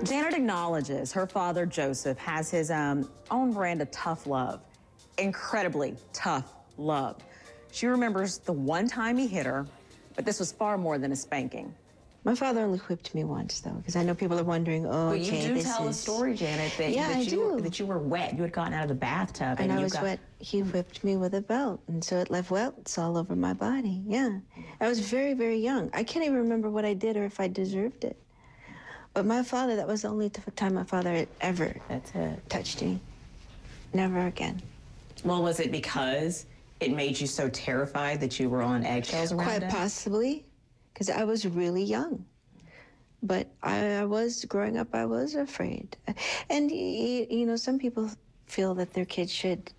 Janet acknowledges her father, Joseph, has his own brand of tough love, incredibly tough love. She remembers the one time he hit her, but this was far more than a spanking. My father only whipped me once, though, because I know people are wondering, oh, okay, okay, you do tell a story, Janet, that you were wet. You had gotten out of the bathtub. And I was wet. He whipped me with a belt, and so it left welts all over my body, yeah. I was very, very young. I can't even remember what I did or if I deserved it. But my father, that was the only time my father had ever touched me. Never again. Well, was it because it made you so terrified that you were on eggshells around him? Quite possibly, because I was really young. But I was, growing up, I was afraid. And, you know, some people feel that their kids should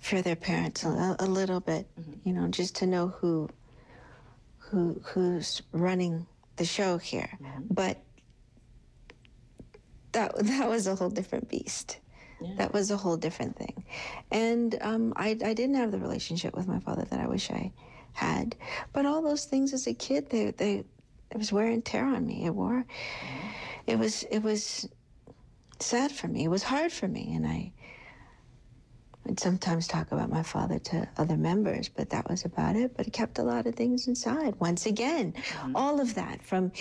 fear their parents a little bit, you know, just to know who's running the show here. But that was a whole different beast. Yeah. That was a whole different thing. And I didn't have the relationship with my father that I wish I had. But all those things as a kid, it was wear and tear on me. It was sad for me. It was hard for me. And I would sometimes talk about my father to other members, but that was about it. But it kept a lot of things inside. Once again, all of that, from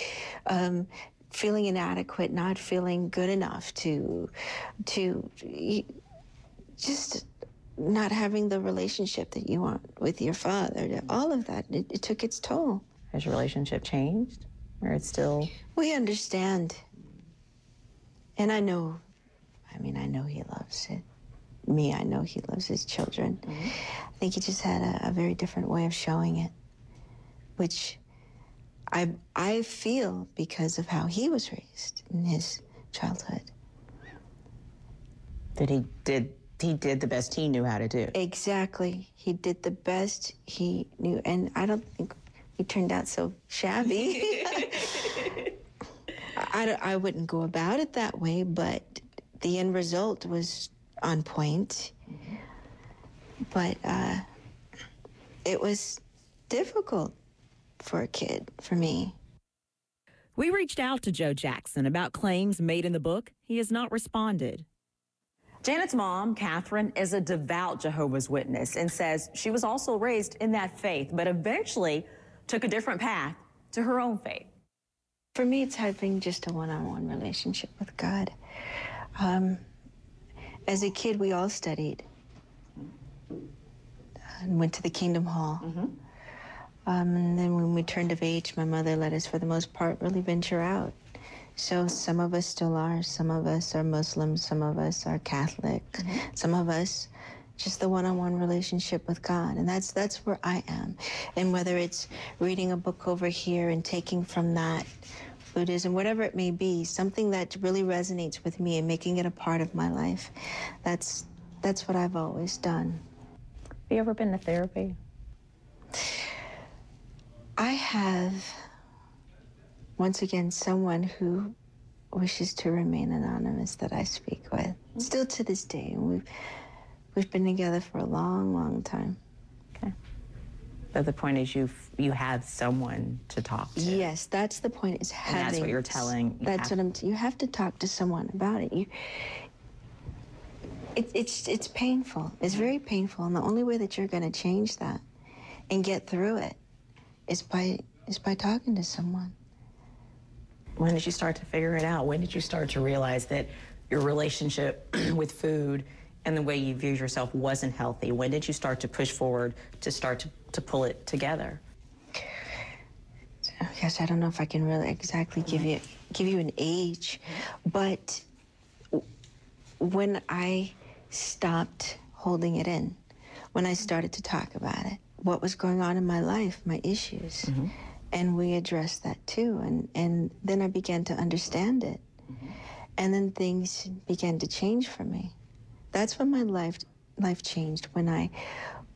feeling inadequate, not feeling good enough, to just not having the relationship that you want with your father. All of that, it took its toll. Has your relationship changed? Or it's still... We understand. And I know he loves it. I know he loves his children. I think he just had a very different way of showing it, which I feel because of how he was raised in his childhood. That he did the best he knew how to do. Exactly. He did the best he knew, and I don't think he turned out so shabby. I wouldn't go about it that way, but the end result was on point. But it was difficult for a kid, for me. We reached out to Joe Jackson about claims made in the book. He has not responded. Janet's mom, Catherine, is a devout Jehovah's Witness and says she was also raised in that faith, but eventually took a different path to her own faith. For me, it's having just a one-on-one relationship with God. As a kid, we all studied and went to the Kingdom Hall. And then when we turned of age, my mother let us, for the most part, really venture out. So some of us still are. Some of us are Muslims. Some of us are Catholic. Some of us, just the one-on-one relationship with God. And that's where I am. And whether it's reading a book over here and taking from that Buddhism, whatever it may be, something that really resonates with me and making it a part of my life, that's what I've always done. Have you ever been to therapy? I have, once again, someone who wishes to remain anonymous that I speak with. Still to this day. We've been together for a long, long time. Okay. But the point is you have someone to talk to. Yes, that's the point, is having. And that's what you're telling. You have to talk to someone about it. It's painful. It's very painful, and the only way that you're going to change that and get through it is by talking to someone. When did you start to figure it out? When did you start to realize that your relationship with food and the way you view yourself wasn't healthy? When did you start to push forward to start to pull it together? I guess I don't know if I can really exactly give you an age, but when I stopped holding it in, when I started to talk about it, what was going on in my life, my issues, and we addressed that too, and then I began to understand it, and then things began to change for me. That's when my life changed, when I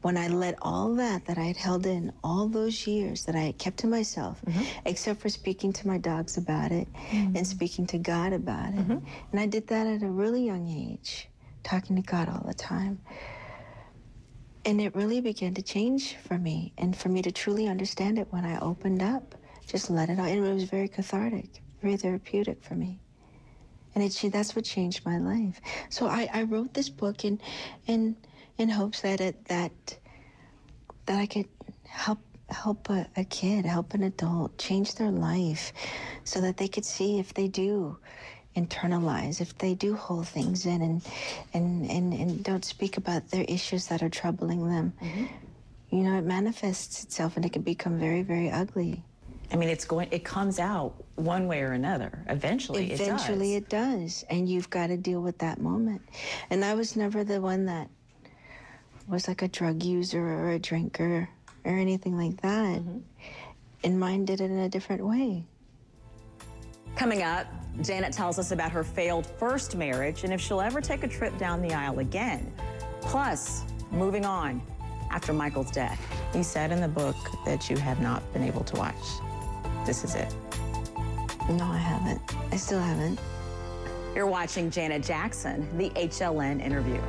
let all that I had held in all those years, that I had kept to myself, except for speaking to my dogs about it and speaking to God about it. And I did that at a really young age, talking to God all the time. And it really began to change for me, and for me to truly understand it when I opened up, just let it out. And it was very cathartic, very therapeutic for me. And that's what changed my life. So I wrote this book in hopes that I could help a kid, help an adult, change their life, so that they could see if they do internalize, if they do hold things in and don't speak about their issues that are troubling them. Mm-hmm. You know, it manifests itself and it can become very, very ugly. I mean, it comes out one way or another. Eventually it does. And you've got to deal with that moment. And I was never the one that was like a drug user or a drinker or anything like that. Mm-hmm. And mine did it in a different way. Coming up, Janet tells us about her failed first marriage and if she'll ever take a trip down the aisle again. Plus, moving on after Michael's death. You said in the book that you have not been able to watch. This is it. No, I haven't. I still haven't. You're watching Janet Jackson, the HLN interview.